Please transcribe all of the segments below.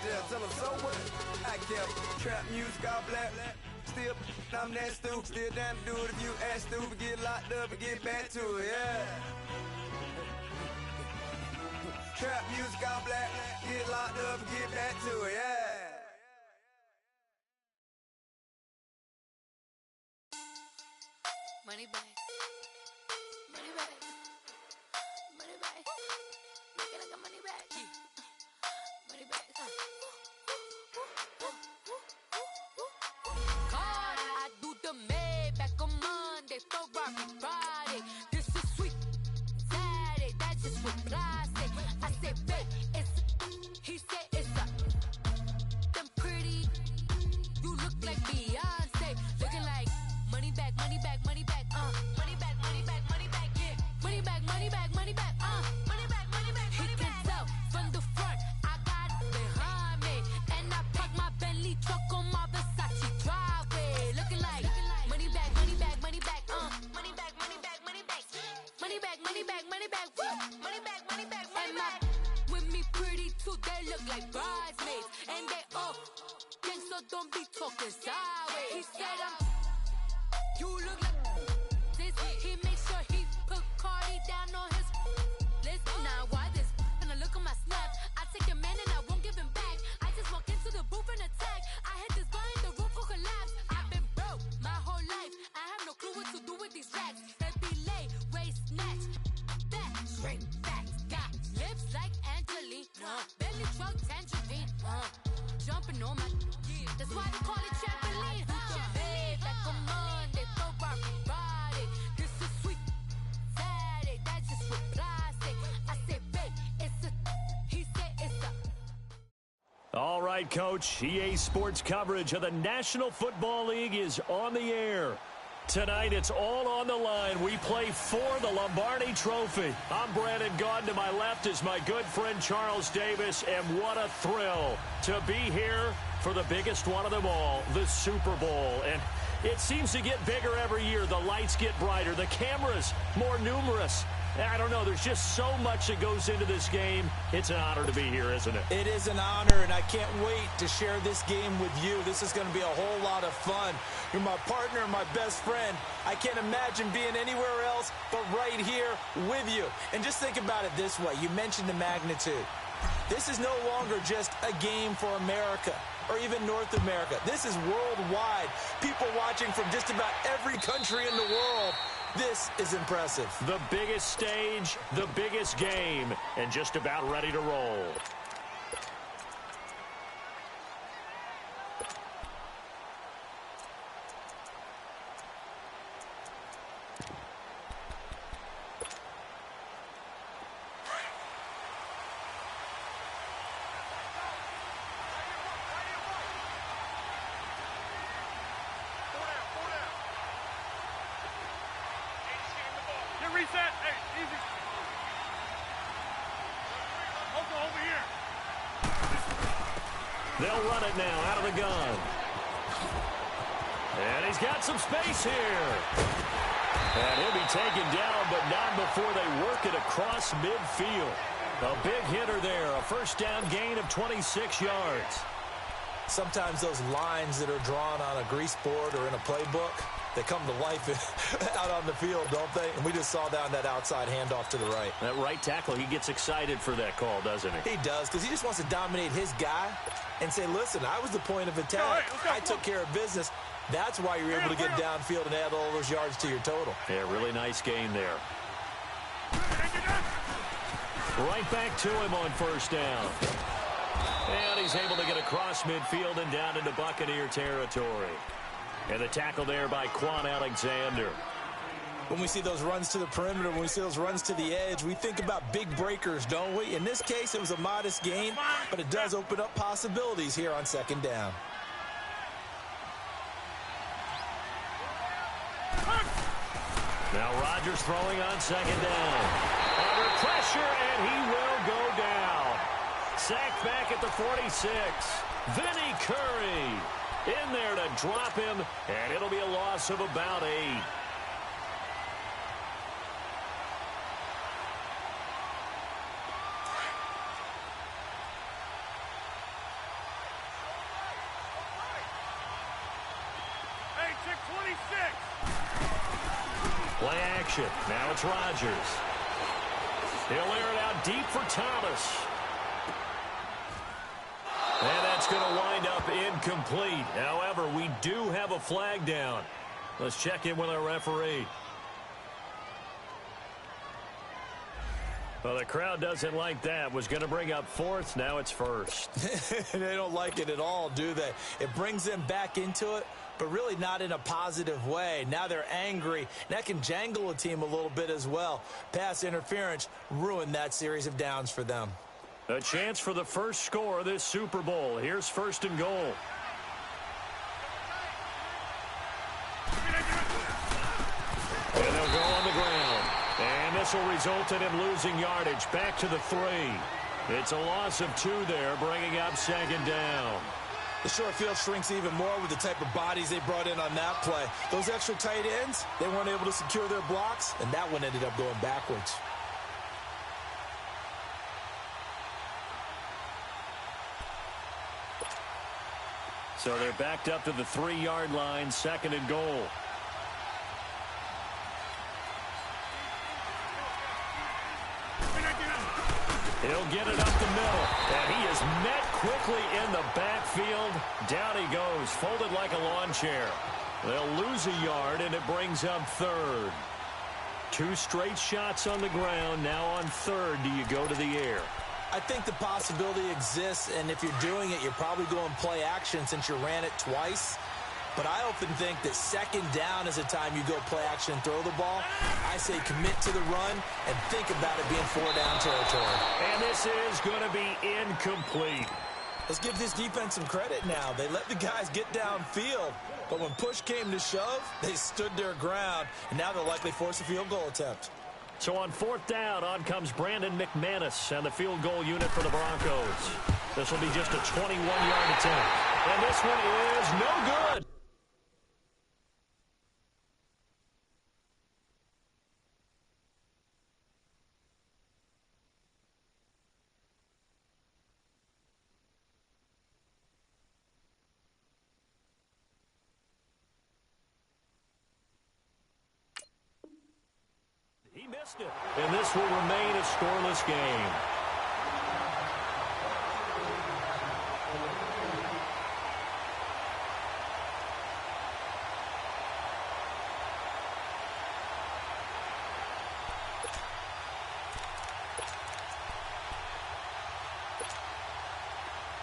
Yeah, tell them so what? I kept trap music all black. Still, I'm that stupid. Still down to do it if you act stupid. Get locked up and get back to it, yeah. Trap music all black. Get locked up and get back to it, yeah. Money back. Money back. Money back. Make it like a money back. Money back. God, I do the Maybach on Monday, Ferrari Friday. This is sweet Saturday. That's just what I say. I say, babe, it's. He said it's a. Them pretty. You look like Beyonce. Looking like money back, money back, money back. Money back, money back, money back, yeah. Money back, money back, money back, money back, money back, money back. He can tell from the front, I got it behind me. And I park my Bentley truck on my Versace driveway. Looking like money back, money back, money back, money back, money back, money back. Money back, money back, money back, money back, money back, money back. With me pretty too, they look like bridesmaids. And they all gang, so don't be talking sideways. He said you look like this. He makes sure he put Cardi down on his list. Now why this? And I look at my snap. I take a man and I won't give him back. I just walk into the booth and attack. I hit this button, the roof will collapse. I've been broke my whole life. I have no clue what to do with these racks. That delay, waist snatch, back, straight back. Got lips like Angelina, belly truck tangerine. Jumping on my, that's why they call it trampoline. Babe, like a Monday, Ferrari Friday. This is sweet Saturday. That's just what I say. I say, babe, it's a. He said it's a. All right, Coach. EA Sports coverage of the National Football League is on the air. Tonight, it's all on the line. We play for the Lombardi Trophy. I'm Brandon Gaudin. To my left is my good friend Charles Davis. And what a thrill to be here for the biggest one of them all, the Super Bowl. And it seems to get bigger every year. The lights get brighter. The cameras more numerous. I don't know. There's just so much that goes into this game. It's an honor to be here, isn't it? It is an honor, and I can't wait to share this game with you. This is going to be a whole lot of fun. You're my partner, my best friend. I can't imagine being anywhere else but right here with you. And just think about it this way. You mentioned the magnitude. This is no longer just a game for America or even North America. This is worldwide. People watching from just about every country in the world. This is impressive. The biggest stage, the biggest game, and just about ready to roll. Reset. Hey, easy. Also over here. They'll run it now out of the gun. And he's got some space here. And he'll be taken down, but not before they work it across midfield. A big hitter there. A first down gain of 26 yards. Sometimes those lines that are drawn on a grease board or in a playbook, they come to life out on the field, don't they? And we just saw that on that outside handoff to the right. That right tackle, he gets excited for that call, doesn't he? He does, because he just wants to dominate his guy and say, listen, I was the point of attack. I took care of business. That's why you're able to get downfield and add all those yards to your total. Yeah, really nice gain there. Right back to him on first down. And he's able to get across midfield and down into Buccaneer territory. And the tackle there by Quan Alexander. When we see those runs to the perimeter, when we see those runs to the edge, we think about big breakers, don't we? In this case, it was a modest gain, but it does open up possibilities here on second down. Now Rodgers throwing on second down. Under pressure, and he will go down. Sacked back at the 46. Vinny Curry in there to drop him, and it'll be a loss of about 8. Play action. Now it's Rodgers. He'll air it out deep for Thomas. And that's going to wind up incomplete. However, we do have a flag down. Let's check in with our referee. Well, the crowd doesn't like that. Was going to bring up fourth. Now it's first. They don't like it at all, do they? It brings them back into it, but really not in a positive way. Now they're angry. That can jangle a team a little bit as well. Pass interference ruined that series of downs for them. A chance for the first score of this Super Bowl. Here's first and goal. And they'll go on the ground. And this will result in him losing yardage. Back to the 3. It's a loss of 2 there, bringing up second down. The short field shrinks even more with the type of bodies they brought in on that play. Those extra tight ends, they weren't able to secure their blocks, and that one ended up going backwards. So they're backed up to the 3-yard line, second and goal. He'll get it up the middle, and he is met quickly in the backfield. Down he goes, folded like a lawn chair. They'll lose a yard, and it brings up third. 2 straight shots on the ground. Now on third, do you go to the air? I think the possibility exists, and if you're doing it, you're probably going play action since you ran it twice. But I often think that second down is a time you go play action and throw the ball. I say commit to the run and think about it being 4-down territory. And this is going to be incomplete. Let's give this defense some credit now. They let the guys get downfield, but when push came to shove, they stood their ground, and now they'll likely force a field goal attempt. So on 4th down, on comes Brandon McManus and the field goal unit for the Broncos. This will be just a 21-yard attempt. And this one is no good. He missed it. And this will remain a scoreless game.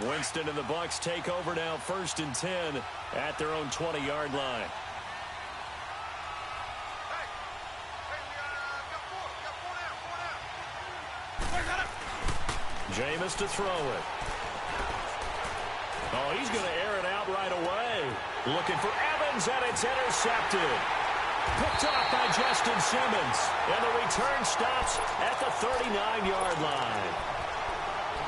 Winston and the Bucks take over now, 1st and 10 at their own 20-yard line. Jameis to throw it. Oh, he's going to air it out right away. Looking for Evans, and it's intercepted. Picked off by Justin Simmons. And the return stops at the 39-yard line.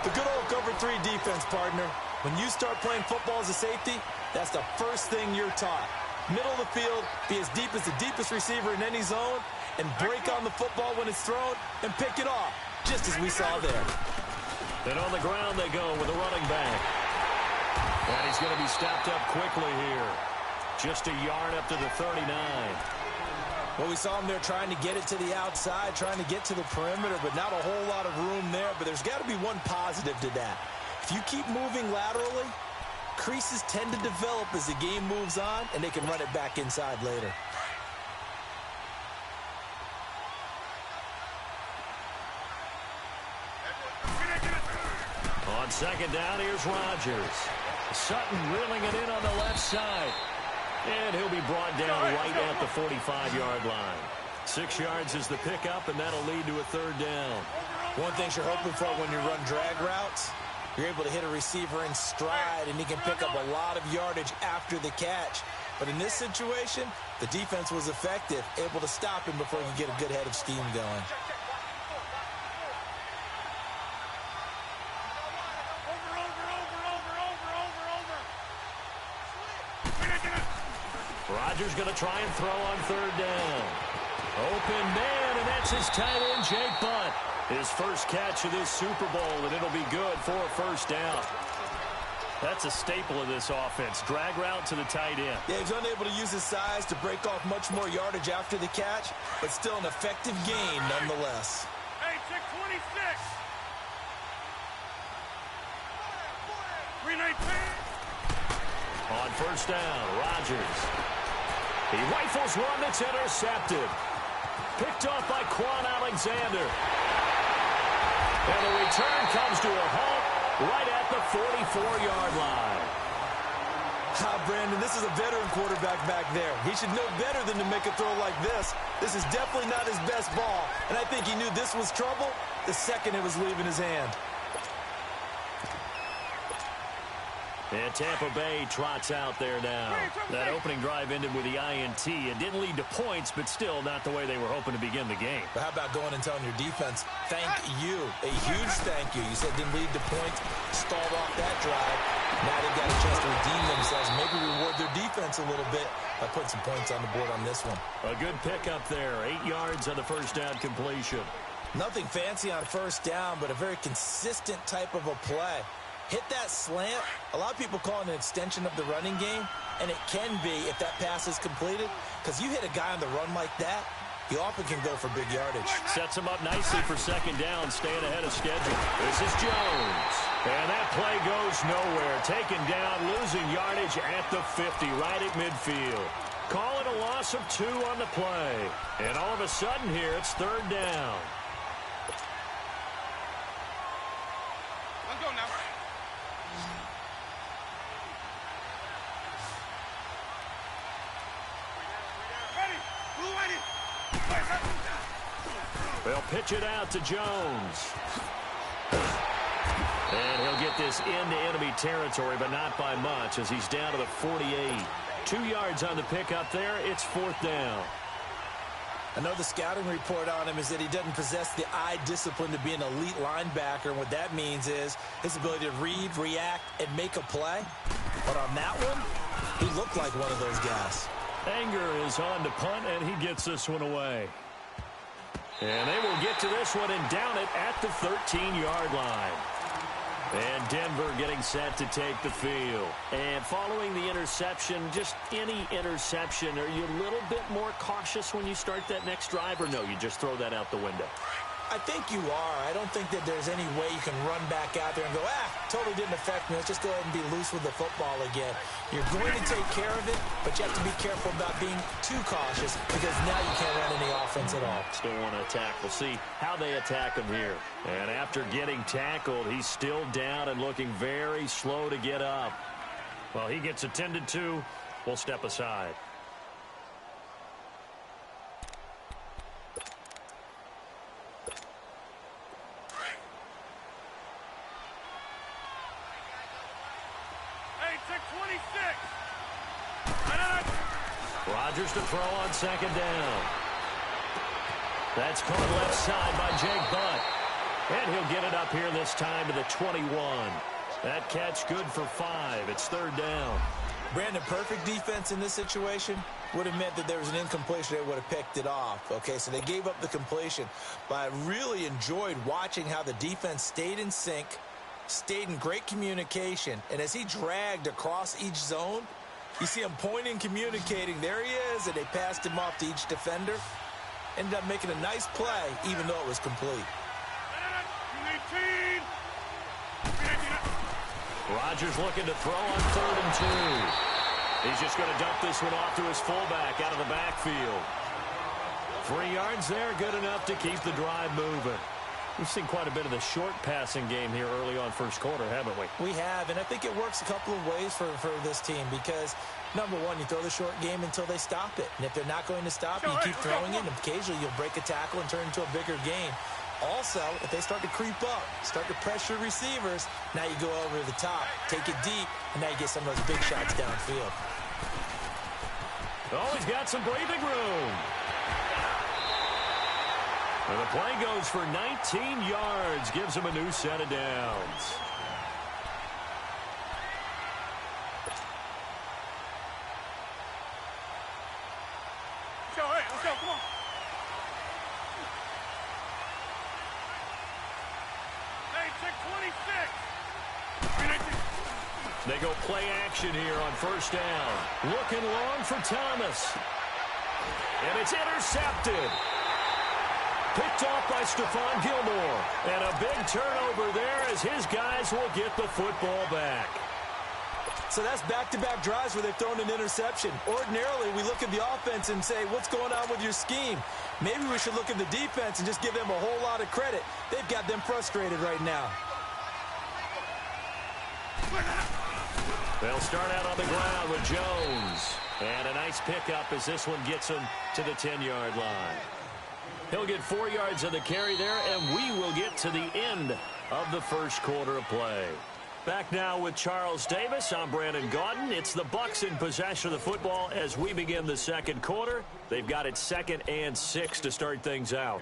The good old cover 3 defense, partner. When you start playing football as a safety, that's the first thing you're taught. Middle of the field, be as deep as the deepest receiver in any zone, and break on the football when it's thrown and pick it off, just as we saw there. And on the ground they go with a running back. And he's going to be stopped up quickly here. Just a yard up to the 39. Well, we saw him there trying to get it to the outside, trying to get to the perimeter, but not a whole lot of room there. But there's got to be one positive to that. If you keep moving laterally, creases tend to develop as the game moves on, and they can run it back inside later. On second down, here's Rodgers. Sutton reeling it in on the left side. And he'll be brought down right at the 45-yard line. 6 yards is the pickup, and that'll lead to a 3rd down. One thing you're hoping for when you run drag routes, you're able to hit a receiver in stride, and he can pick up a lot of yardage after the catch. But in this situation, the defense was effective, able to stop him before he could get a good head of steam going. Rodgers going to try and throw on 3rd down. Open man, and that's his tight end, Jake Butt. His first catch of this Super Bowl, and it'll be good for a 1st down. That's a staple of this offense. Drag route to the tight end. Yeah, he's unable to use his size to break off much more yardage after the catch, but still an effective gain nonetheless. Hey, check 26. 319. On first down, Rodgers. He rifles one that's intercepted. Picked off by Quan Alexander. And the return comes to a halt right at the 44-yard line. Brandon, this is a veteran quarterback back there. He should know better than to make a throw like this. This is definitely not his best ball, and I think he knew this was trouble the second it was leaving his hand. And Tampa Bay trots out there now. That opening drive ended with the INT. It didn't lead to points, but still not the way they were hoping to begin the game. But how about going and telling your defense, thank you, a huge thank you. You said it didn't lead to points, stalled off that drive. Now they've got a chance to redeem themselves, maybe reward their defense a little bit by putting some points on the board on this one. A good pickup there, 8 yards on the first down completion. Nothing fancy on first down, but a very consistent type of a play. Hit that slant. A lot of people call it an extension of the running game, and it can be if that pass is completed, because you hit a guy on the run like that, he often can go for big yardage. Sets him up nicely for second down, staying ahead of schedule. This is Jones. And that play goes nowhere. Taken down, losing yardage at the 50, right at midfield. Call it a loss of 2 on the play. And all of a sudden here, it's third down. Let's go now. Ready. Blue ready. They'll pitch it out to Jones. And he'll get this into enemy territory, but not by much, as he's down to the 48. 2 yards on the pickup there. It's fourth down. I know the scouting report on him is that he doesn't possess the eye discipline to be an elite linebacker, and what that means is his ability to read, react, and make a play. But on that one, he looked like one of those guys. Anger is on to punt, and he gets this one away. And they will get to this one and down it at the 13-yard line. And Denver getting set to take the field. And following the interception, just any interception, are you a little bit more cautious when you start that next drive, or no, you just throw that out the window? I think you are. I don't think that there's any way you can run back out there and go, totally didn't affect me. Let's just go ahead and be loose with the football again. You're going to take care of it, but you have to be careful about being too cautious, because now you can't run any offense at all. Still want to attack. We'll see how they attack him here. And after getting tackled, he's still down and looking very slow to get up. Well, he gets attended to. We'll step aside. Rodgers to throw on second down. That's caught left side by Jake Butt. And he'll get it up here this time to the 21. That catch good for 5. It's third down. Brandon, perfect defense in this situation would have meant that there was an incompletion. They would have picked it off. Okay, so they gave up the completion. But I really enjoyed watching how the defense stayed in sync, stayed in great communication. And as he dragged across each zone, you see him pointing, communicating. There he is, and they passed him off to each defender. Ended up making a nice play, even though it was complete. Rodgers looking to throw on 3rd and 2. He's just going to dump this one off to his fullback out of the backfield. 3 yards there, good enough to keep the drive moving. We've seen quite a bit of the short passing game here early on first quarter, haven't we? We have, and I think it works a couple of ways for this team, because, number one, you throw the short game until they stop it. And if they're not going to stop it, you keep throwing it, and occasionally you'll break a tackle and turn it into a bigger game. Also, if they start to creep up, start to pressure receivers, now you go over the top, take it deep, and now you get some of those big shots downfield. Oh, he's got some breathing room. And the play goes for 19 yards, gives him a new set of downs. Let's go, come on. Hey, check 26. They go play action here on first down. Looking long for Thomas. And it's intercepted. Picked off by Stephon Gilmore. And a big turnover there as his guys will get the football back. So that's back-to-back drives where they've thrown an interception. Ordinarily, we look at the offense and say, what's going on with your scheme? Maybe we should look at the defense and just give them a whole lot of credit. They've got them frustrated right now. They'll start out on the ground with Jones. And a nice pickup as this one gets him to the 10-yard line. He'll get 4 yards of the carry there, and we will get to the end of the first quarter of play. Back now with Charles Davis. I'm Brandon Gaudin. It's the Bucks in possession of the football as we begin the second quarter. They've got it 2nd and 6 to start things out.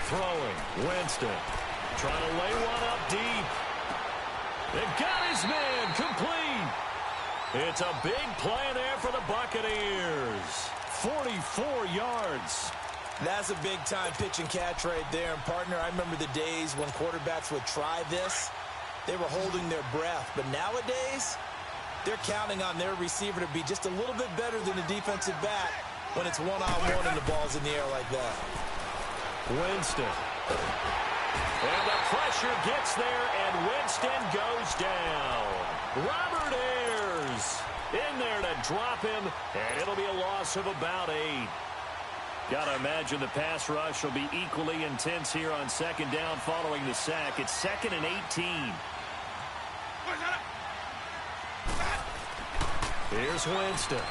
Throwing, Winston. Trying to lay one up deep. They've got his man complete. It's a big play there for the Buccaneers. 44 yards. That's a big-time pitch and catch right there. And, partner, I remember the days when quarterbacks would try this. They were holding their breath. But nowadays, they're counting on their receiver to be just a little bit better than the defensive back when it's one-on-one and the ball's in the air like that. Winston. And the pressure gets there, and Winston goes down. Robert Ayers in there to drop him, and it'll be a loss of about 8. Got to imagine the pass rush will be equally intense here on second down following the sack. It's 2nd and 18. Here's Winston.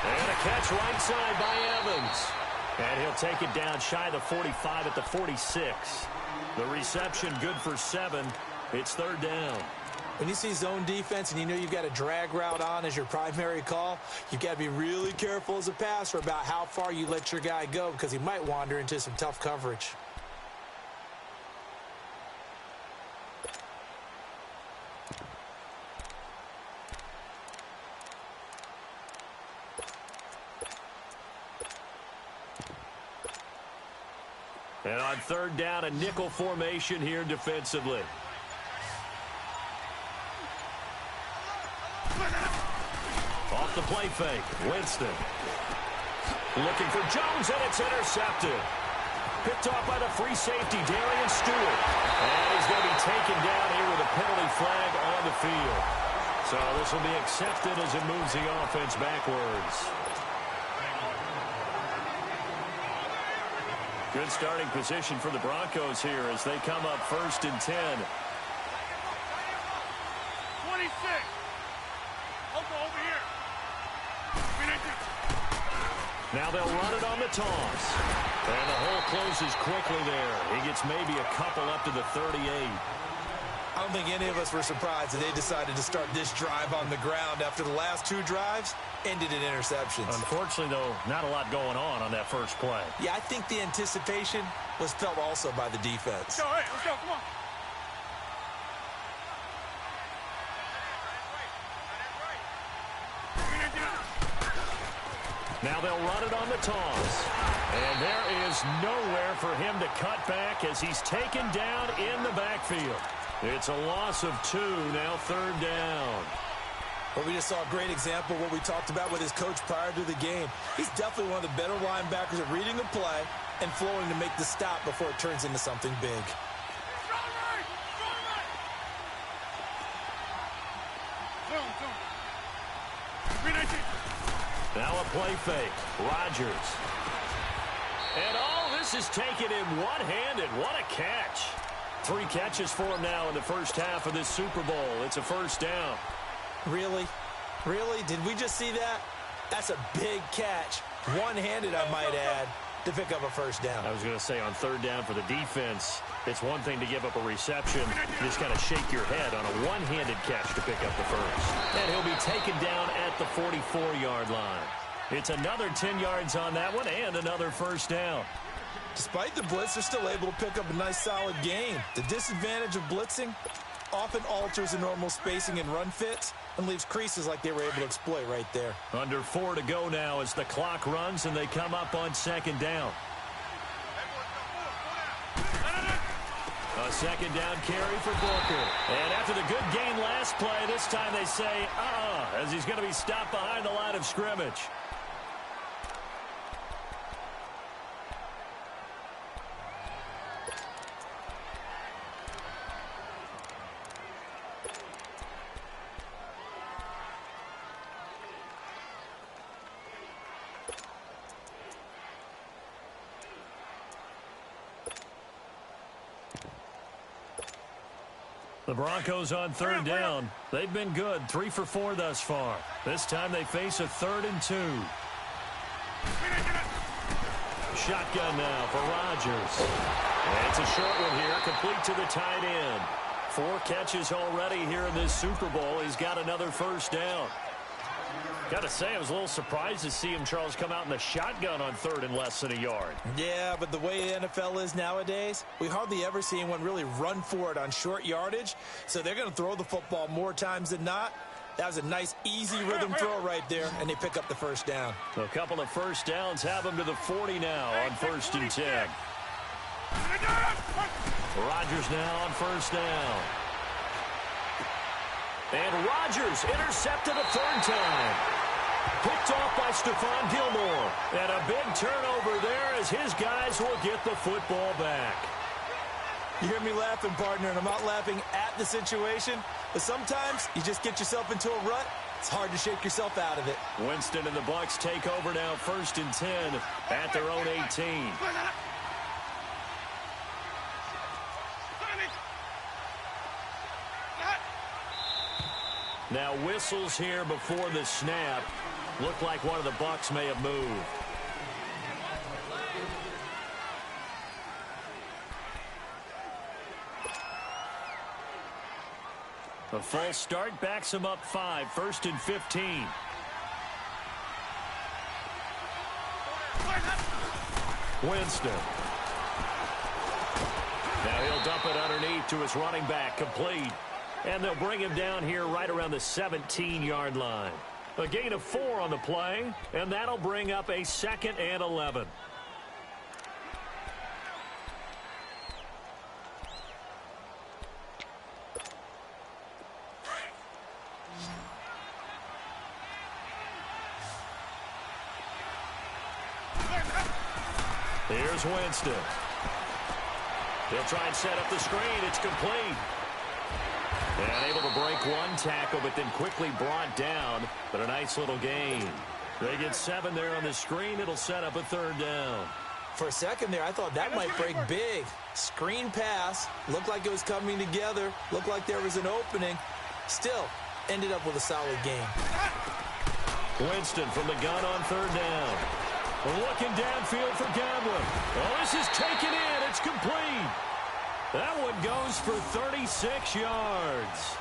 And a catch right side by Evans. And he'll take it down shy of the 45 at the 46. The reception good for 7. It's 3rd down. When you see zone defense and you know you've got a drag route on as your primary call, you've got to be really careful as a passer about how far you let your guy go because he might wander into some tough coverage. And on 3rd down, a nickel formation here defensively. Off the play fake, Winston. Looking for Jones, and it's intercepted. Picked off by the free safety, Darian Stewart. And he's going to be taken down here with a penalty flag on the field. So this will be accepted as it moves the offense backwards. Good starting position for the Broncos here as they come up 1st and 10. 26. Over here. Now they'll run it on the toss. And the hole closes quickly there. He gets maybe a couple up to the 38. I don't think any of us were surprised that they decided to start this drive on the ground after the last 2 drives ended in interceptions. Unfortunately, though, not a lot going on that first play. Yeah, I think the anticipation was felt also by the defense. Let's go, hey, let's go, come on. Now they'll run it on the toss. And there is nowhere for him to cut back as he's taken down in the backfield. It's a loss of 2, now 3rd down. Well, we just saw a great example of what we talked about with his coach prior to the game. He's definitely one of the better linebackers at reading a play and flowing to make the stop before it turns into something big. Now a play fake. Rodgers. And this is taken in one-handed. What a catch. 3 catches for him now in the first half of this Super Bowl. It's a 1st down. Really? Really? Did we just see that? That's a big catch. One-handed, I might add, to pick up a 1st down. I was going to say on 3rd down for the defense, it's one thing to give up a reception. You just kind of shake your head on a one-handed catch to pick up the 1st. And he'll be taken down at the 44-yard line. It's another 10 yards on that one and another 1st down. Despite the blitz, they're still able to pick up a nice solid gain. The disadvantage of blitzing, often alters the normal spacing and run fits and leaves creases like they were able to exploit right there. Under 4 to go now as the clock runs and they come up on second down. A second down carry for Booker. And after the good gain last play, this time they say, as he's going to be stopped behind the line of scrimmage. The Broncos on third down. They've been good, 3 for 4 thus far. This time they face a 3rd and 2. Shotgun now for Rodgers. And it's a short one here, complete to the tight end. 4 catches already here in this Super Bowl. He's got another first down. Got to say, I was a little surprised to see him, Charles, come out in the shotgun on 3rd and less than a yard. Yeah, but the way the NFL is nowadays, we hardly ever see anyone really run for it on short yardage. So they're going to throw the football more times than not. That was a nice, easy rhythm throw right there, and they pick up the first down. A couple of first downs have them to the 40 now on 1st and 10. Rodgers now on first down. And Rodgers intercepted a 3rd time. Picked off by Stephon Gilmore. And a big turnover there as his guys will get the football back. You hear me laughing, partner, and I'm not laughing at the situation, but sometimes you just get yourself into a rut. It's hard to shake yourself out of it. Winston and the Bucks take over now 1st and 10 at their own 18. Now whistles here before the snap. Looked like one of the Bucks may have moved. A false start backs him up 5, 1st and 15. Winston. Now he'll dump it underneath to his running back, complete. And they'll bring him down here right around the 17-yard line. A gain of 4 on the play, and that'll bring up a 2nd and 11. Here's Winston. He'll try and set up the screen. It's complete. And able to break one tackle, but then quickly brought down. But a nice little gain. They get 7 there on the screen. It'll set up a 3rd down. For a second there, I thought that might break big. Screen pass. Looked like it was coming together. Looked like there was an opening. Still, ended up with a solid game. Winston from the gun on 3rd down. Looking downfield for Godwin. Well, this is taken in. It's complete. That one goes for 36 yards.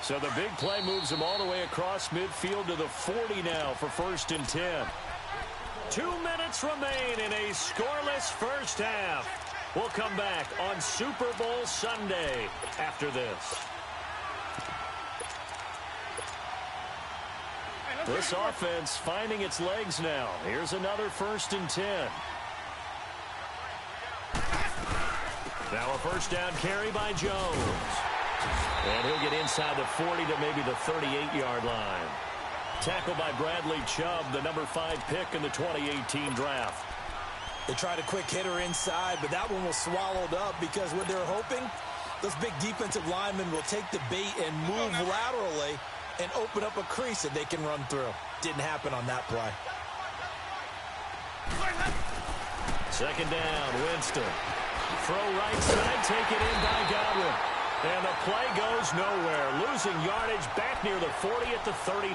So the big play moves him all the way across midfield to the 40 now for 1st and 10. 2 minutes remain in a scoreless first half. We'll come back on Super Bowl Sunday after this. This offense finding its legs now. Here's another 1st and 10. Now a first down carry by Jones. And he'll get inside the 40 to maybe the 38-yard line. Tackled by Bradley Chubb, the number 5 pick in the 2018 draft. They tried a quick hitter inside, but that one was swallowed up because what they're hoping, those big defensive linemen will take the bait and move laterally and open up a crease that they can run through. Didn't happen on that play. Second down, Winston. Throw right side, taken in by Godwin. And the play goes nowhere. Losing yardage back near the 40 at the 39.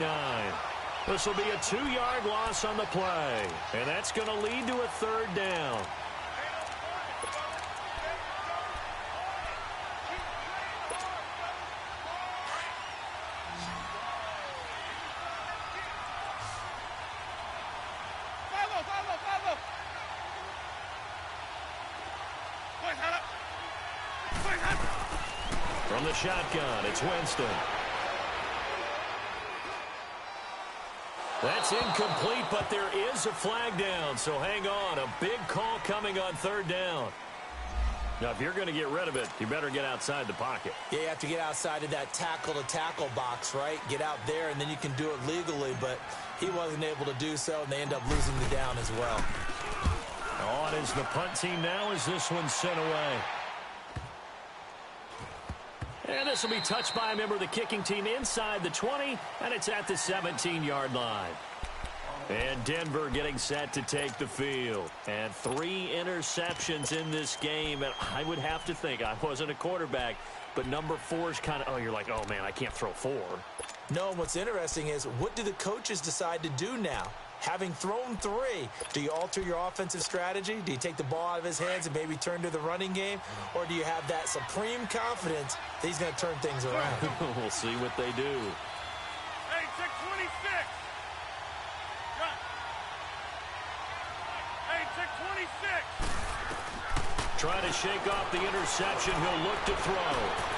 This will be a 2-yard loss on the play. And that's going to lead to a 3rd down. From the shotgun, it's Winston. That's incomplete, but there is a flag down, so hang on. A big call coming on third down. Now, if you're going to get rid of it, you better get outside the pocket. Yeah, you have to get outside of that tackle-to-tackle box, right? Get out there, and then you can do it legally, but he wasn't able to do so, and they end up losing the down as well. On is the punt team now as this one's sent away. And this will be touched by a member of the kicking team inside the 20, and it's at the 17-yard line. And Denver getting set to take the field. And 3 interceptions in this game. And I would have to think, I wasn't a quarterback, but number 4 is kind of, you're like, oh, man, I can't throw 4. No, and what's interesting is, what do the coaches decide to do now? Having thrown 3, do you alter your offensive strategy? Do you take the ball out of his hands and maybe turn to the running game? Or do you have that supreme confidence that he's going to turn things around? We'll see what they do. Hey, check 26. Hey, check 26. Trying to shake off the interception. He'll look to throw.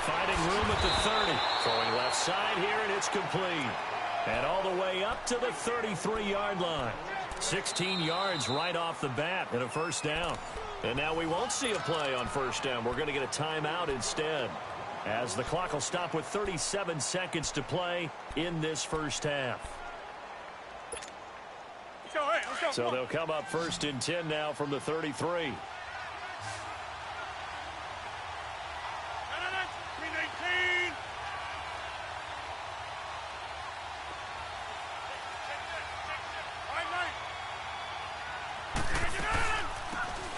Finding room at the 30. Throwing left side here, and it's complete. And all the way up to the 33-yard line. 16 yards right off the bat and a first down. And now we won't see a play on first down. We're going to get a timeout instead, as the clock will stop with 37 seconds to play in this first half. Let's go. So they'll come up first and 10 now from the 33.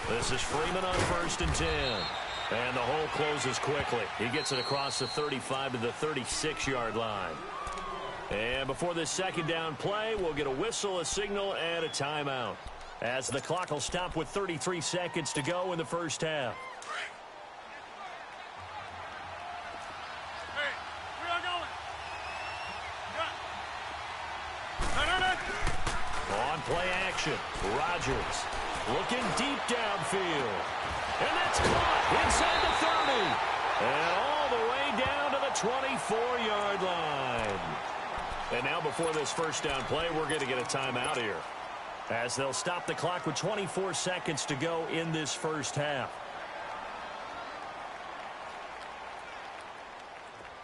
This is Freeman on first and 10. And the hole closes quickly. He gets it across the 35 to the 36-yard line. And before this second down play, we'll get a whistle, a signal, and a timeout, as the clock will stop with 33 seconds to go in the first half. Hey, where y'all going? On play action, Rodgers looking deep downfield. And that's caught inside the 30. And all the way down to the 24-yard line. And now before this first down play, we're going to get a timeout here, as they'll stop the clock with 24 seconds to go in this first half.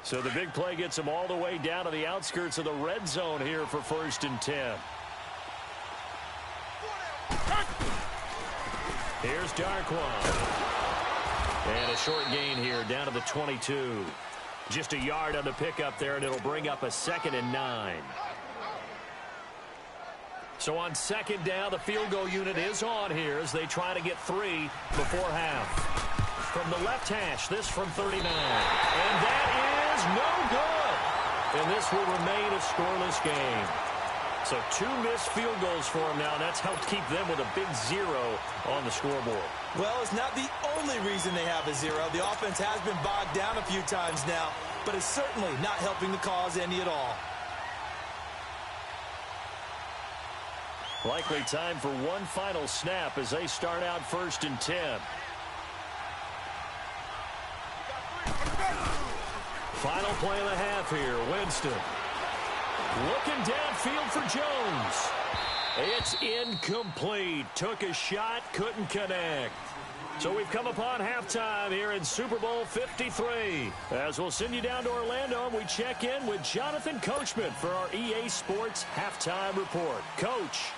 So the big play gets them all the way down to the outskirts of the red zone here for first and 10. Here's Darquan. And a short gain here down to the 22. Just a yard on the pickup there, and it'll bring up a 2nd and 9. So on second down, the field goal unit is on here as they try to get 3 before half. From the left hash, this from 39. And that is no good. And this will remain a scoreless game. So 2 missed field goals for them now, and that's helped keep them with a big 0 on the scoreboard. Well, it's not the only reason they have a 0. The offense has been bogged down a few times now, but it's certainly not helping the cause any at all. Likely time for one final snap as they start out first and 10. Final play of the half here, Winston. Looking downfield for Jones. It's incomplete. Took a shot, couldn't connect. So we've come upon halftime here in Super Bowl 53. As we'll send you down to Orlando, and we check in with Jonathan Coachman for our EA Sports Halftime Report. Coach.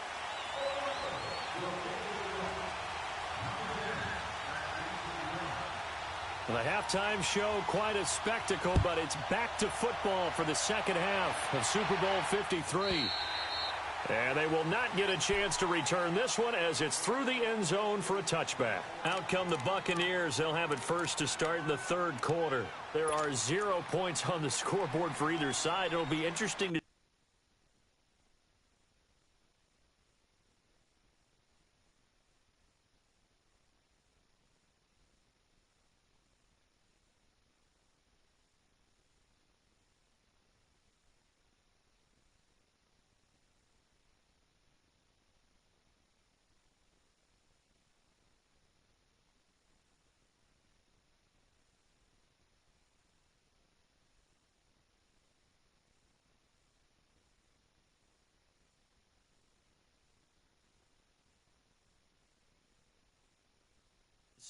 The halftime show, quite a spectacle, but it's back to football for the second half of Super Bowl 53. And they will not get a chance to return this one as it's through the end zone for a touchback. Out come the Buccaneers. They'll have it first to start in the third quarter. There are 0 points on the scoreboard for either side. It'll be interesting to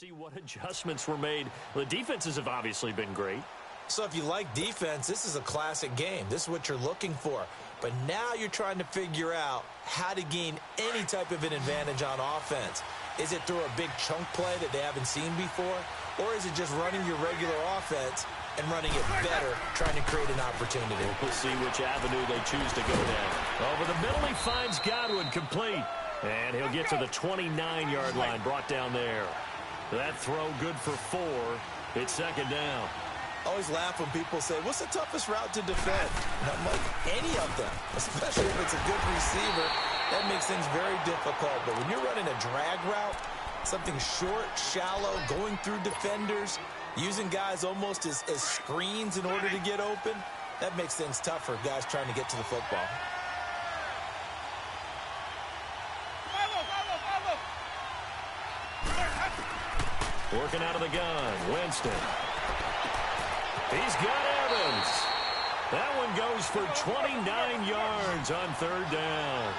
See what adjustments were made. The defenses have obviously been great. So if you like defense, this is a classic game. This is what you're looking for. But now you're trying to figure out how to gain any type of an advantage on offense. Is it through a big chunk play that they haven't seen before? Or is it just running your regular offense and running it better, trying to create an opportunity? We'll see which avenue they choose to go down. Over the middle, he finds Godwin complete. And he'll get to the 29-yard line, brought down there. That throw good for 4. It's second down. I always laugh when people say, what's the toughest route to defend? And I'm like, any of them, especially if it's a good receiver. That makes things very difficult. But when you're running a drag route, something short, shallow, going through defenders, using guys almost as screens in order to get open, that makes things tough for guys trying to get to the football. Working out of the gun, Winston. He's got Evans. That one goes for 29 yards on third down.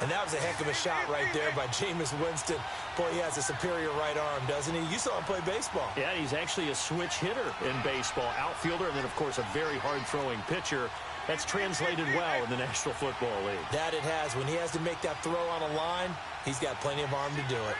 And that was a heck of a shot right there by Jameis Winston. Boy, he has a superior right arm, doesn't he? You saw him play baseball. Yeah, he's actually a switch hitter in baseball. Outfielder, and then, of course, a very hard-throwing pitcher. That's translated well in the National Football League. That it has. When he has to make that throw on a line, he's got plenty of arm to do it.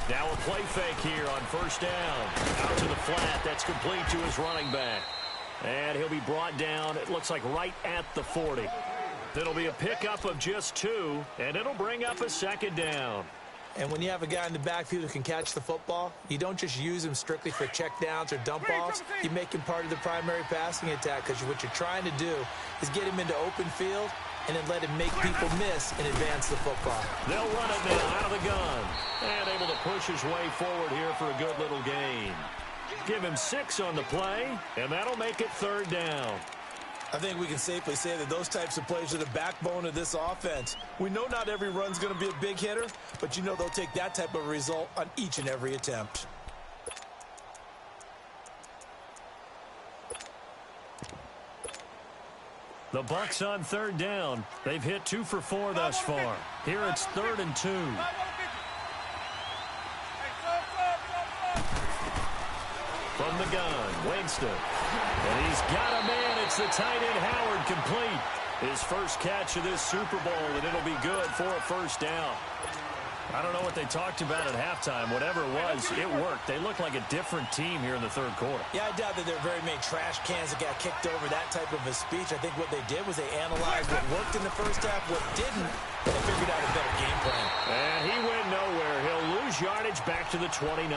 Now a play fake here on first down. Out to the flat. That's complete to his running back. And he'll be brought down, it looks like, right at the 40. It'll be a pickup of just 2, and it'll bring up a second down. And when you have a guy in the backfield who can catch the football, you don't just use him strictly for checkdowns or dump-offs. You make him part of the primary passing attack, because what you're trying to do is get him into open field and then let him make people miss and advance the football. They'll run it now out of the gun. And able to push his way forward here for a good little gain. Give him 6 on the play, and that'll make it third down. I think we can safely say that those types of plays are the backbone of this offense. We know not every run's going to be a big hitter, but you know they'll take that type of result on each and every attempt. The Bucks on third down. They've hit 2 for 4 thus far. Here it's 3rd and 2. From the gun, Winston. And he's got a man. It's the tight end, Howard, complete. His first catch of this Super Bowl, and it'll be good for a first down. I don't know what they talked about at halftime. Whatever it was, it worked. They look like a different team here in the third quarter. Yeah, I doubt that there are very many trash cans that got kicked over, that type of a speech. I think what they did was they analyzed what worked in the first half, what didn't, and they figured out a better game plan. And he went nowhere. He'll lose yardage back to the 29.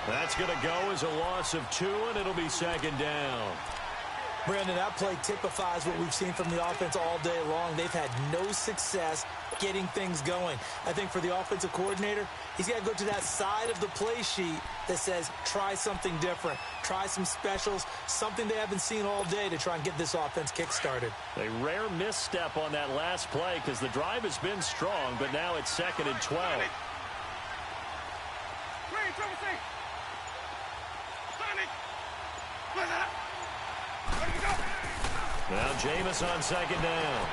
That's going to go as a loss of 2, and it'll be second down. Brandon, that play typifies what we've seen from the offense all day long. They've had no success getting things going. I think for the offensive coordinator, he's got to go to that side of the play sheet that says, try something different. Try some specials, something they haven't seen all day to try and get this offense kick-started. A rare misstep on that last play because the drive has been strong, but now it's 2nd and 12. Now Jameis on second down.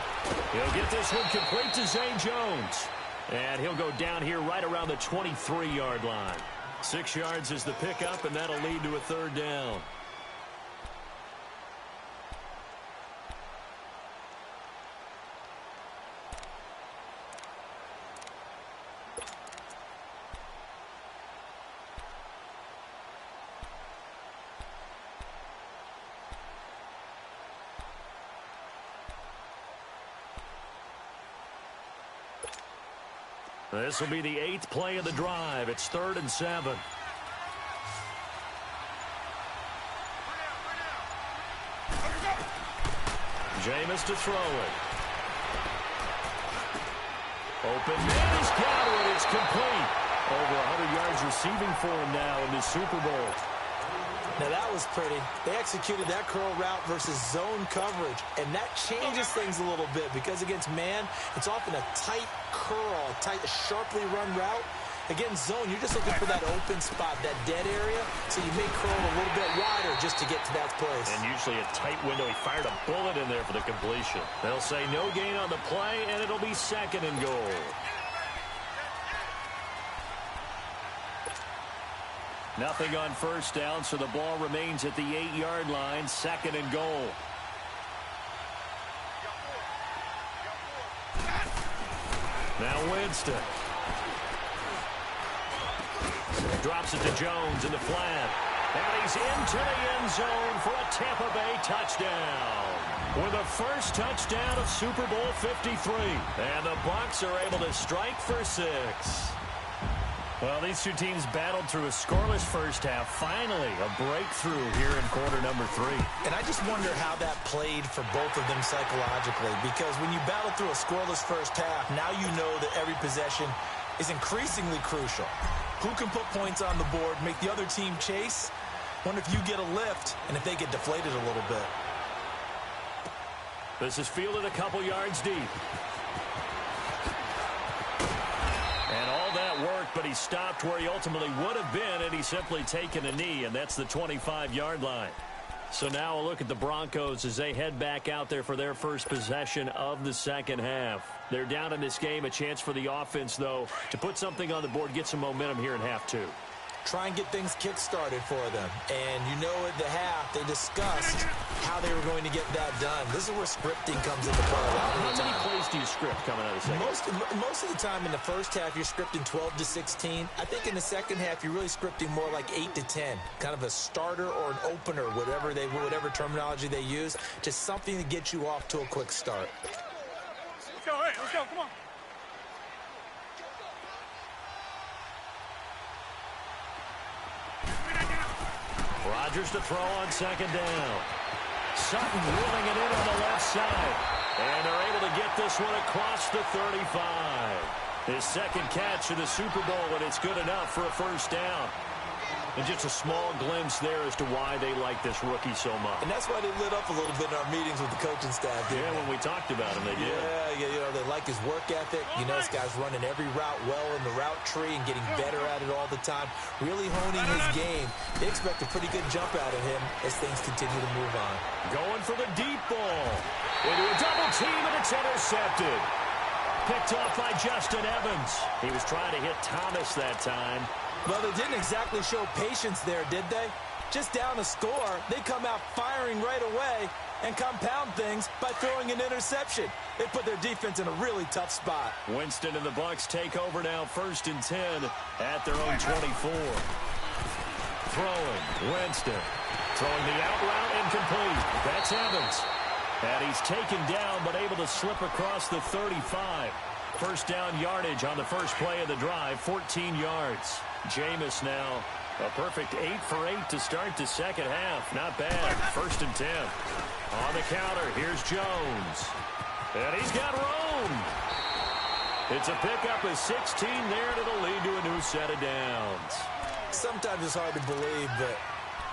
He'll get this one complete to Zay Jones. And he'll go down here right around the 23-yard line. 6 yards is the pickup, and that'll lead to a third down. This will be the 8th play of the drive. It's 3rd and 7. Jameis to throw it. Open man, he's got it. It's complete. Over 100 yards receiving for him now in this Super Bowl. Now that was pretty. They executed that curl route versus zone coverage, and that changes things a little bit because against man, it's often a tight curl, tight, sharply run route. Again, zone, you're just looking for that open spot, that dead area, so you may curl a little bit wider just to get to that place. And usually a tight window. He fired a bullet in there for the completion. They'll say no gain on the play, and it'll be 2nd and goal. Nothing on first down, so the ball remains at the 8-yard line, 2nd and goal. Now Winston. Drops it to Jones in the flat. And he's into the end zone for a Tampa Bay touchdown. With the first touchdown of Super Bowl 53. And the Bucks are able to strike for 6. Well, these two teams battled through a scoreless first half. Finally, a breakthrough here in quarter number 3. And I just wonder how that played for both of them psychologically. Because when you battle through a scoreless first half, now you know that every possession is increasingly crucial. Who can put points on the board, make the other team chase? Wonder if you get a lift and if they get deflated a little bit. This is fielded a couple yards deep. And all that worked, but he stopped where he ultimately would have been, and he's simply taken a knee, and that's the 25-yard line. So now a look at the Broncos as they head back out there for their first possession of the second half. They're down in this game. A chance for the offense, though, to put something on the board, get some momentum here in half 2. Try and get things kick-started for them. And you know at the half, they discussed how they were going to get that done. This is where scripting comes into play. How many plays do you script coming out of the second? Most of the time in the first half, you're scripting 12 to 16. I think in the second half, you're really scripting more like 8 to 10. Kind of a starter or an opener, whatever terminology they use. Just something to get you off to a quick start. Let's go, hey, let's go, come on. Rodgers to throw on second down. Sutton wheeling it in on the left side. And they're able to get this one across the 35. His second catch in the Super Bowl, and it's good enough for a first down. And just a small glimpse there as to why they like this rookie so much. And that's why they lit up a little bit in our meetings with the coaching staff. Yeah, when we talked about him, they did. Yeah, you know, they like his work ethic. You know, this guy's running every route well in the route tree and getting better at it all the time. Really honing his game. They expect a pretty good jump out of him as things continue to move on. Going for the deep ball. Into a double team, and it's intercepted. Picked off by Justin Evans. He was trying to hit Thomas that time. Well, they didn't exactly show patience there, did they? Just down a score, they come out firing right away and compound things by throwing an interception. They put their defense in a really tough spot. Winston and the Bucks take over now, 1st and 10 at their own 24. Throwing, Winston. Throwing the out route, incomplete. That's Evans. And he's taken down, but able to slip across the 35. First down yardage on the first play of the drive, 14 yards. Jameis now, a perfect 8 for 8 to start the second half. Not bad. 1st and 10. On the counter, here's Jones. And he's got room. It's a pickup of 16 there, and it'll lead to a new set of downs. Sometimes it's hard to believe, but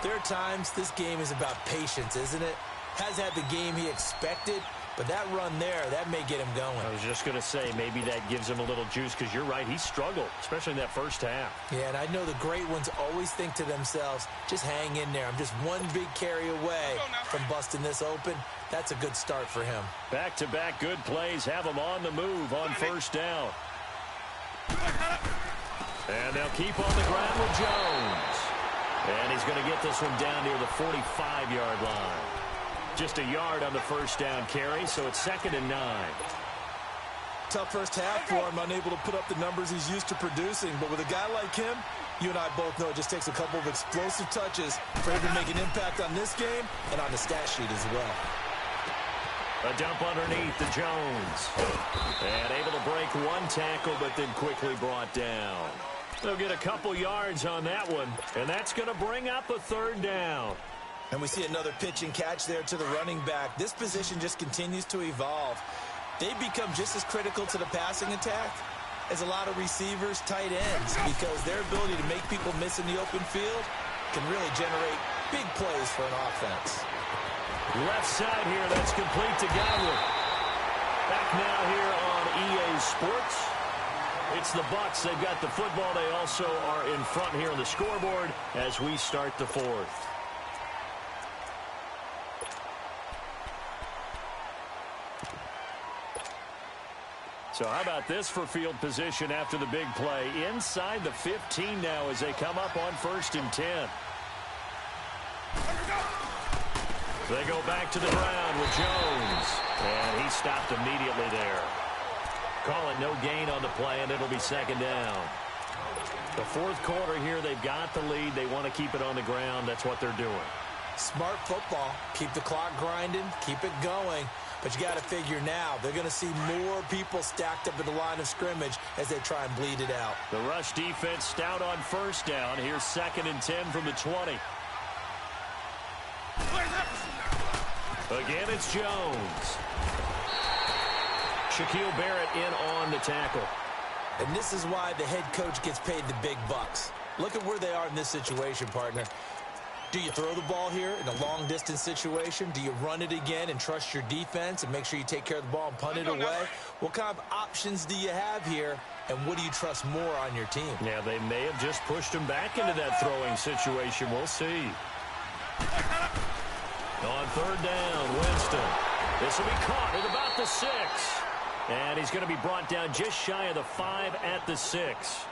there are times this game is about patience, isn't it? Hasn't had the game he expected, but that run there, that may get him going. I was just going to say, maybe that gives him a little juice, because you're right, he struggled, especially in that first half. Yeah, and I know the great ones always think to themselves, just hang in there. I'm just one big carry away from busting this open. That's a good start for him. Back-to-back good plays have him on the move on first down. And they'll keep on the ground with Jones. And he's going to get this one down near the 45-yard line. Just a yard on the first down carry, so it's 2nd and 9. Tough first half for him, unable to put up the numbers he's used to producing. But with a guy like him, you and I both know it just takes a couple of explosive touches for him to make an impact on this game and on the stat sheet as well. A dump underneath to Jones. And able to break one tackle, but then quickly brought down. They'll get a couple yards on that one, and that's going to bring up a 3rd down. And we see another pitch and catch there to the running back. This position just continues to evolve. They become just as critical to the passing attack as a lot of receivers, tight ends, because their ability to make people miss in the open field can really generate big plays for an offense. Left side here, that's complete to Godwin. Back now here on EA Sports. It's the Bucks. They've got the football. They also are in front here on the scoreboard as we start the fourth. So how about this for field position after the big play? Inside the 15 now as they come up on 1st and 10. They go back to the ground with Jones. And he stopped immediately there. Call it no gain on the play, and it'll be 2nd down. The 4th quarter here, they've got the lead. They want to keep it on the ground. That's what they're doing. Smart football. Keep the clock grinding. Keep it going. But you got to figure now, they're going to see more people stacked up at the line of scrimmage as they try and bleed it out. The rush defense stout on 1st down. Here's 2nd and 10 from the 20. Again, it's Jones. Shaquille Barrett in on the tackle. And this is why the head coach gets paid the big bucks. Look at where they are in this situation, partner. Do you throw the ball here in a long-distance situation? Do you run it again and trust your defense and make sure you take care of the ball and punt it away? What kind of options do you have here, and what do you trust more on your team? Yeah, they may have just pushed him back into that throwing situation. We'll see. On 3rd down, Winston. This will be caught at about the 6. And he's going to be brought down just shy of the 5 at the 6.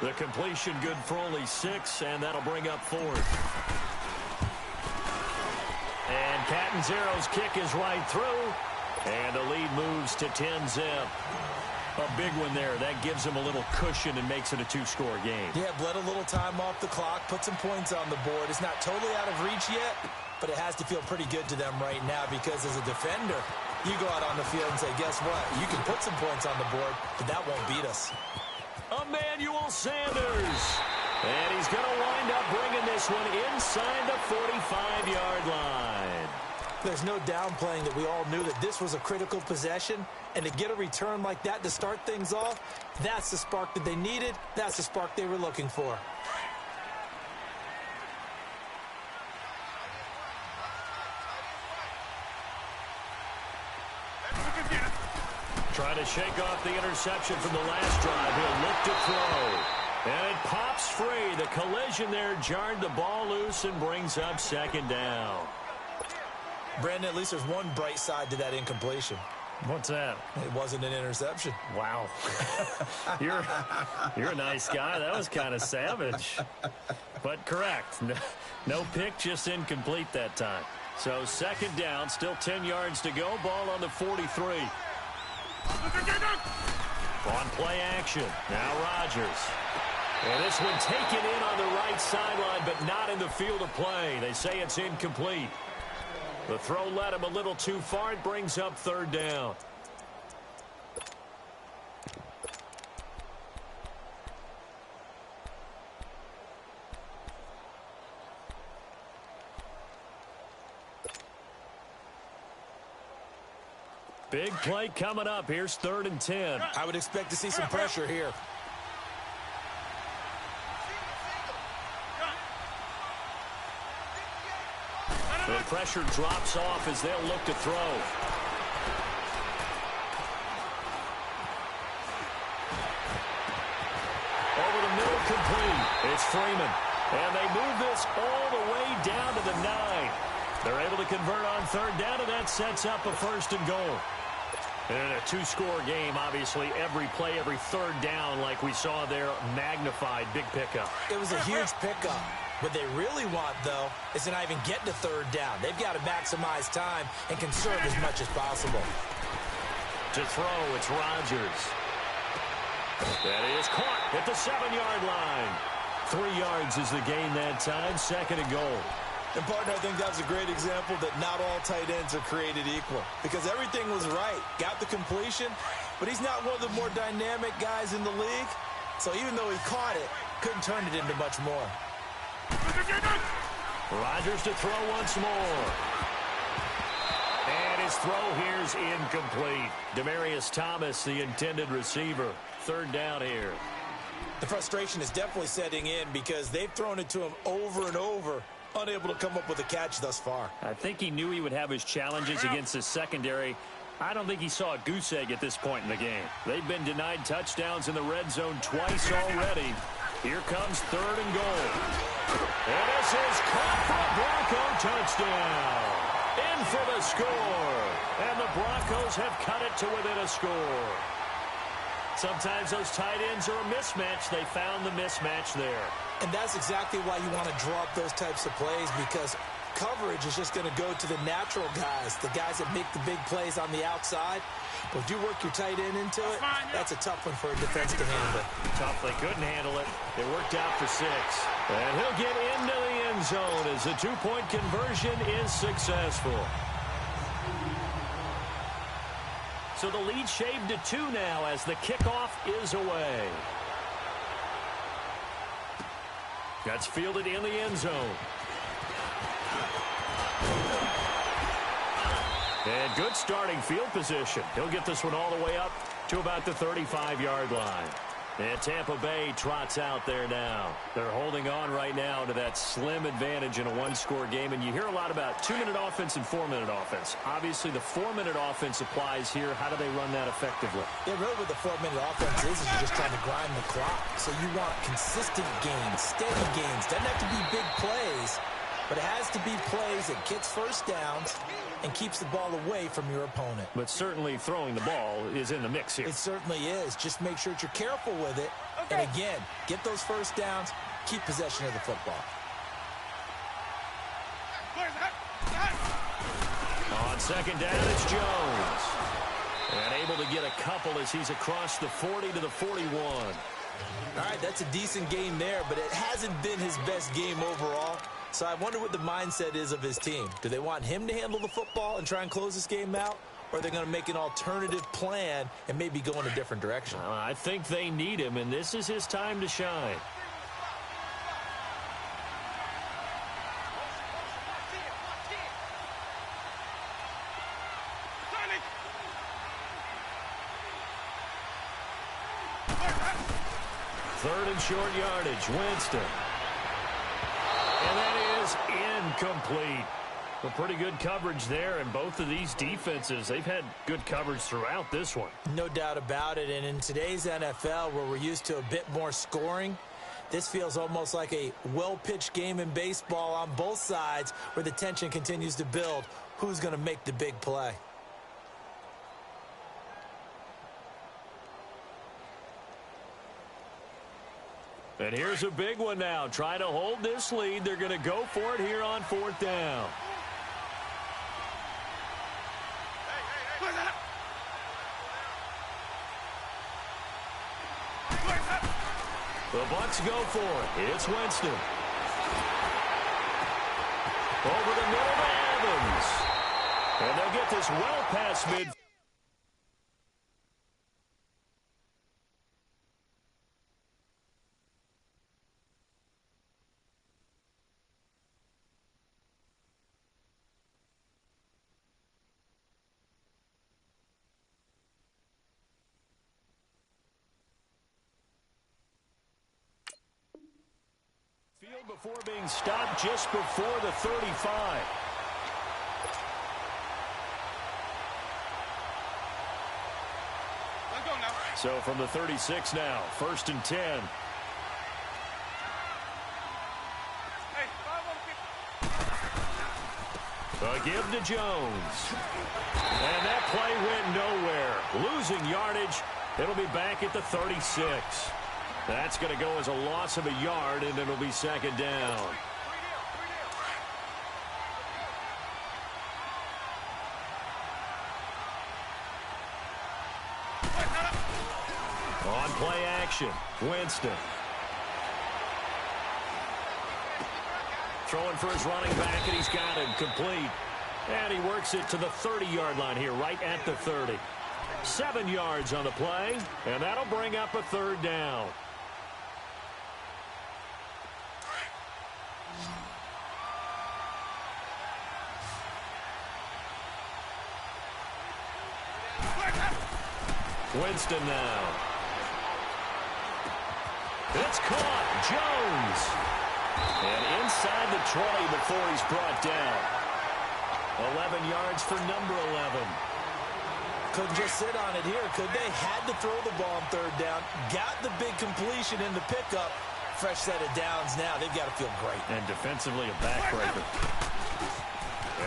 The completion good for only 6, and that'll bring up 4th. And Catanzaro's kick is right through, and the lead moves to 10-zip. A big one there. That gives him a little cushion and makes it a 2-score game. Yeah, bled a little time off the clock, put some points on the board. It's not totally out of reach yet, but it has to feel pretty good to them right now because as a defender, you go out on the field and say, guess what? You can put some points on the board, but that won't beat us. Emmanuel Sanders. And he's going to wind up bringing this one inside the 45-yard line. There's no downplaying that we all knew that this was a critical possession, and to get a return like that to start things off, that's the spark that they needed. That's the spark they were looking for. Trying to shake off the interception from the last drive. He'll look to throw. And it pops free. The collision there jarred the ball loose and brings up 2nd down. Brandon, at least there's one bright side to that incompletion. What's that? It wasn't an interception. Wow. You're a nice guy. That was kind of savage. But correct. No pick, just incomplete that time. So 2nd down, still 10 yards to go. Ball on the 43. On play action. Now Rodgers. And this one taken in on the right sideline, but not in the field of play. They say it's incomplete. The throw led him a little too far. It brings up 3rd down. Big play coming up. Here's 3rd and 10. I would expect to see some pressure here. The pressure drops off as they'll look to throw. Over the middle, complete. It's Freeman. And they move this all the way down to the 9. They're able to convert on 3rd down, and that sets up a 1st and goal. And in a 2-score game, obviously, every play, every 3rd down, like we saw there, magnified, big pickup. It was a huge pickup. What they really want, though, is to not even get to 3rd down. They've got to maximize time and conserve as much as possible. To throw, it's Rodgers. That is caught at the 7-yard line. 3 yards is the gain that time, 2nd and goal. And, partner, I think that was a great example that not all tight ends are created equal because everything was right. Got the completion, but he's not one of the more dynamic guys in the league. So even though he caught it, couldn't turn it into much more. Rodgers to throw once more. And his throw here's incomplete. Demaryius Thomas, the intended receiver. 3rd down here. The frustration is definitely setting in because they've thrown it to him over and over, unable to come up with a catch thus far. I think he knew he would have his challenges against his secondary, I don't think he saw a goose egg at this point in the game. They've been denied touchdowns in the red zone twice already. Here comes 3rd and goal. And this is caught for a Bronco touchdown. In for the score. And the Broncos have cut it to within a score. Sometimes those tight ends are a mismatch. They found the mismatch there. And that's exactly why you want to draw up those types of plays, because coverage is just going to go to the natural guys, the guys that make the big plays on the outside. But if you work your tight end into it, that's a tough one for a defense to handle. Tough, they couldn't handle it. It worked out for 6. And he'll get into the end zone as the 2-point conversion is successful. So the lead shaved to 2 now as the kickoff is away. That's fielded in the end zone. And good starting field position. He'll get this one all the way up to about the 35-yard line. And Tampa Bay trots out there now. They're holding on right now to that slim advantage in a one-score game. And you hear a lot about 2-minute offense and 4-minute offense. Obviously, the 4-minute offense applies here. How do they run that effectively? Yeah, really what the 4-minute offense is you're just trying to grind the clock. So you want consistent gains, steady gains. Doesn't have to be big plays, but it has to be plays that gets first downs and keeps the ball away from your opponent. But certainly throwing the ball is in the mix here. It certainly is. Just make sure that you're careful with it. Okay. And again, get those first downs, keep possession of the football. On 2nd down, it's Jones. And able to get a couple as he's across the 40 to the 41. All right, that's a decent game there, but it hasn't been his best game overall. So I wonder what the mindset is of his team. Do they want him to handle the football and try and close this game out? Or are they going to make an alternative plan and maybe go in a different direction? I think they need him, and this is his time to shine. Third and short yardage, Winston. And that is incomplete. Well, pretty good coverage there, and both of these defenses, they've had good coverage throughout this one. No doubt about it, and in today's NFL, where we're used to a bit more scoring, this feels almost like a well-pitched game in baseball on both sides where the tension continues to build. Who's going to make the big play? And here's a big one now. Trying to hold this lead. They're going to go for it here on 4th down. The Bucks go for it. It's Winston. Over the middle to Evans. And they'll get this well past mid. Before being stopped just before the 35. Let's go now. So from the 36 now, 1st and 10. Hey, A give to Jones. And that play went nowhere. Losing yardage. It'll be back at the 36. That's going to go as a loss of a yard, and it'll be 2nd down. On play action, Winston. Throwing for his running back, and he's got him complete. And he works it to the 30-yard line here, right at the 30. 7 yards on the play, and that'll bring up a 3rd down. Winston now. It's caught. Jones. And inside the 20 before he's brought down. 11 yards for number 11. couldn't just sit on it here, could they? Had to throw the ball on third down, got the big completion in the pickup. Fresh set of downs now. They've got to feel great. And defensively, a backbreaker.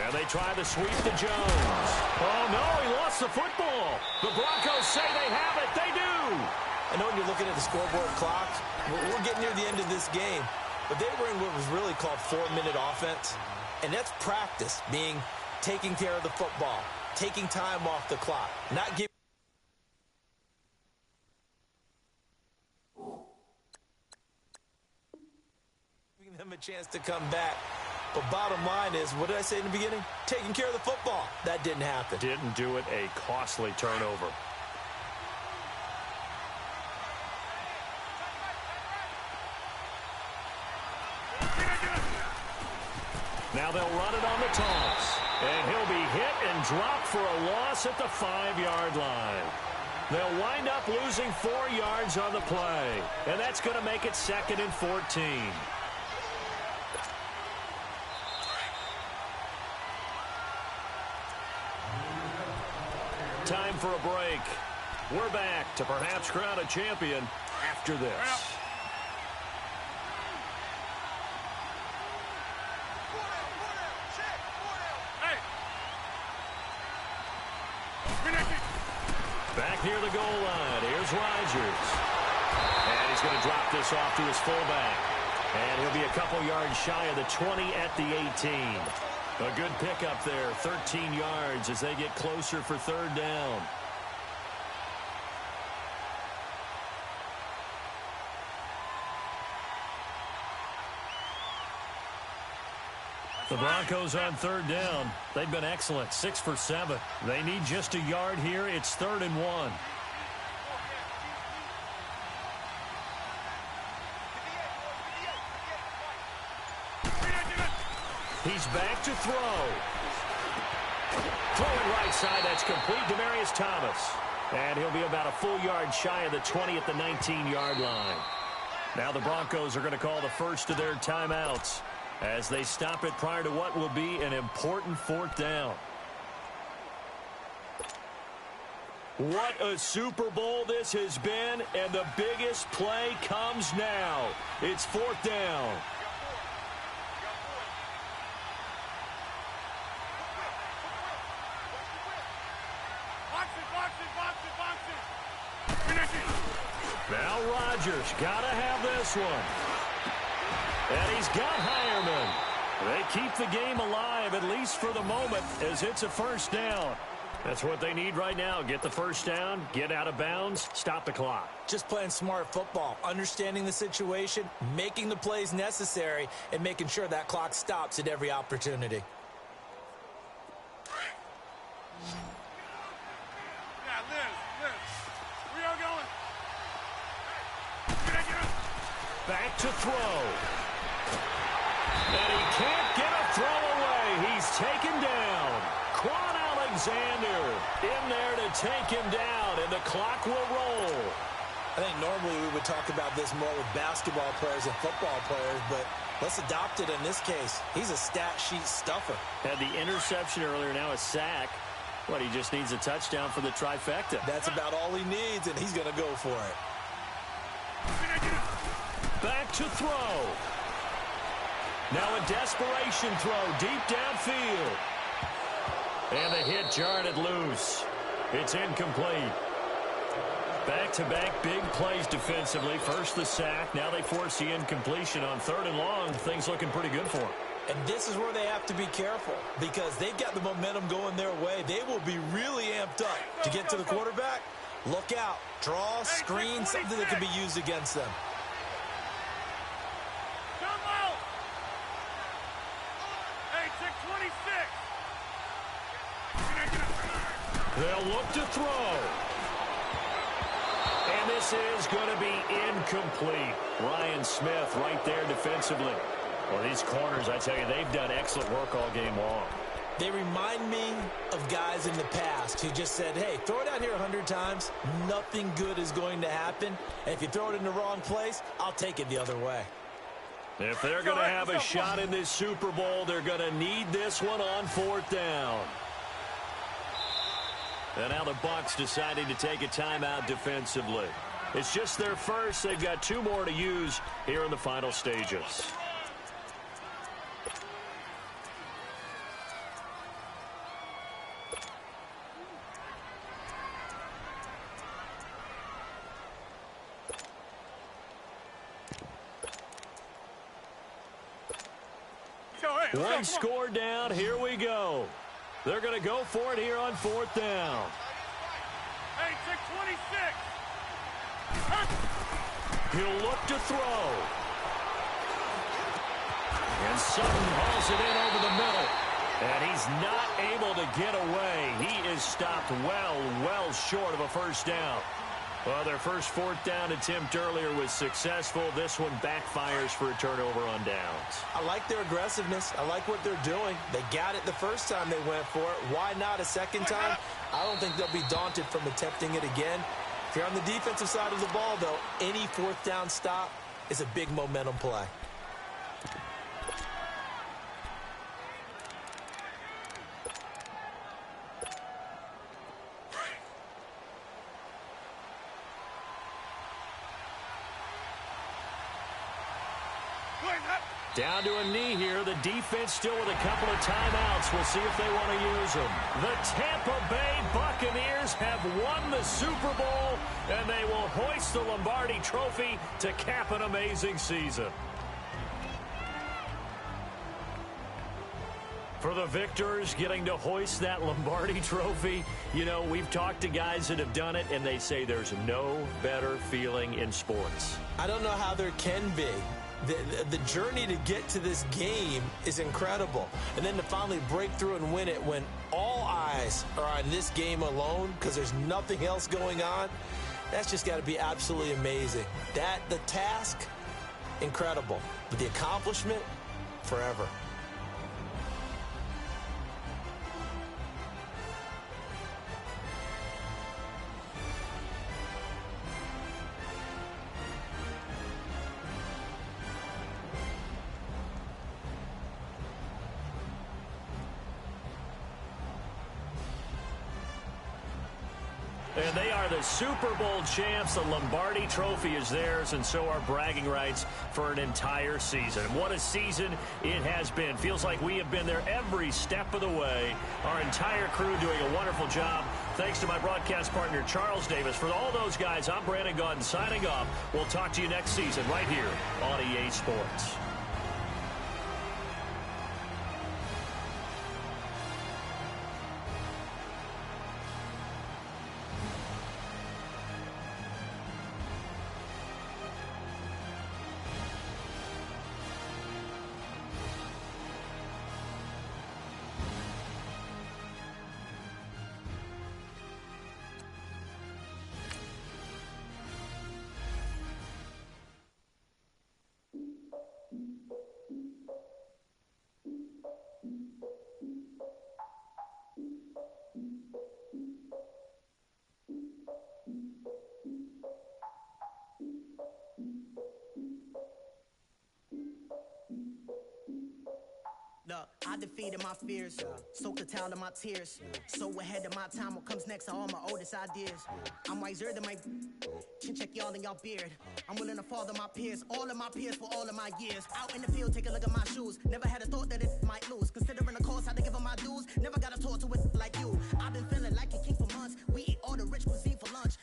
And they try to sweep to Jones. Oh, no, he lost the football. The Broncos say they have it. They do. I know when you're looking at the scoreboard clock, we're getting near the end of this game, but they were in what was really called 4-minute offense, and that's practice, being taking care of the football, taking time off the clock, not giving them a chance to come back. But bottom line is, what did I say in the beginning? Taking care of the football. That didn't happen. Didn't do it. A costly turnover. Now they'll run it on the toss. And he'll be hit and dropped for a loss at the 5-yard line. They'll wind up losing 4 yards on the play. And that's going to make it 2nd and 14. Time for a break. We're back to perhaps crown a champion after this. Back near the goal line. Here's Rodgers. And he's going to drop this off to his fullback. And he'll be a couple yards shy of the 20 at the 18. A good pickup there, 13 yards as they get closer for third down. The Broncos on third down. They've been excellent, 6 for 7. They need just a yard here. It's 3rd and 1. He's back to throw. Throwing right side, that's complete. Demaryius Thomas. And he'll be about a full yard shy of the 20 at the 19-yard line. Now the Broncos are going to call the first of their timeouts as they stop it prior to what will be an important 4th down. What a Super Bowl this has been, and the biggest play comes now. It's 4th down. Now Rodgers got to have this one. And he's got Hireman. They keep the game alive, at least for the moment, as it's a 1st down. That's what they need right now. Get the 1st down, get out of bounds, stop the clock. Just playing smart football, understanding the situation, making the plays necessary, and making sure that clock stops at every opportunity. Back to throw. And he can't get a throw away. He's taken down. Quan Alexander in there to take him down, and the clock will roll. I think normally we would talk about this more with basketball players and football players, but let's adopt it in this case. He's a stat sheet stuffer. Had the interception earlier, now a sack. But he just needs a touchdown for the trifecta. That's about all he needs, and he's going to go for it. Back to throw. Now a desperation throw deep downfield. And the hit jarred it loose. It's incomplete. Back-to-back big plays defensively. First the sack. Now they force the incompletion on 3rd and long. Things looking pretty good for them. And this is where they have to be careful because they've got the momentum going their way. They will be really amped up to get to the quarterback. Look out. Draw, screen, something that can be used against them. They'll look to throw. And this is going to be incomplete. Ryan Smith right there defensively. Well, these corners, I tell you, they've done excellent work all game long. They remind me of guys in the past who just said, hey, throw it out here 100 times. Nothing good is going to happen. And if you throw it in the wrong place, I'll take it the other way. If they're going to have a shot in this Super Bowl, they're going to need this one on 4th down. And now the Bucks deciding to take a timeout defensively. It's just their first. They've got 2 more to use here in the final stages. One score down. Here we go. They're going to go for it here on 4th down. Hey, 626. He'll look to throw. And Sutton hauls it in over the middle. And he's not able to get away. He is stopped well short of a first down. Well, their first 4th down attempt earlier was successful. This one backfires for a turnover on downs. I like their aggressiveness. I like what they're doing. They got it the first time they went for it. Why not a second time? I don't think they'll be daunted from attempting it again. If you're on the defensive side of the ball, though, any 4th down stop is a big momentum play. Down to a knee here. The defense still with a couple of timeouts. We'll see if they want to use them. The Tampa Bay Buccaneers have won the Super Bowl, and they will hoist the Lombardi Trophy to cap an amazing season. For the victors, getting to hoist that Lombardi Trophy, you know, we've talked to guys that have done it, and they say there's no better feeling in sports. I don't know how there can be. The journey to get to this game is incredible. And then to finally break through and win it when all eyes are on this game alone because there's nothing else going on, that's just got to be absolutely amazing. The task, incredible. But the accomplishment, forever. And they are the Super Bowl champs. The Lombardi Trophy is theirs, and so are bragging rights for an entire season. What a season it has been. Feels like we have been there every step of the way. Our entire crew doing a wonderful job. Thanks to my broadcast partner, Charles Davis. For all those guys, I'm Brandon Gaudin signing off. We'll talk to you next season right here on EA Sports. Look, I defeated my fears, soaked a towel in my tears. So ahead of my time, what comes next are all my oldest ideas. I'm wiser than my chin check y'all in y'all beard. I'm willing to father my peers, all of my peers for all of my years. Out in the field, take a look at my shoes. Never had a thought that it might lose. Considering the cost, I had to give up my dues. Never got a talk to it like you. I've been feeling like a king for months. We eat all the rich cuisine for lunch.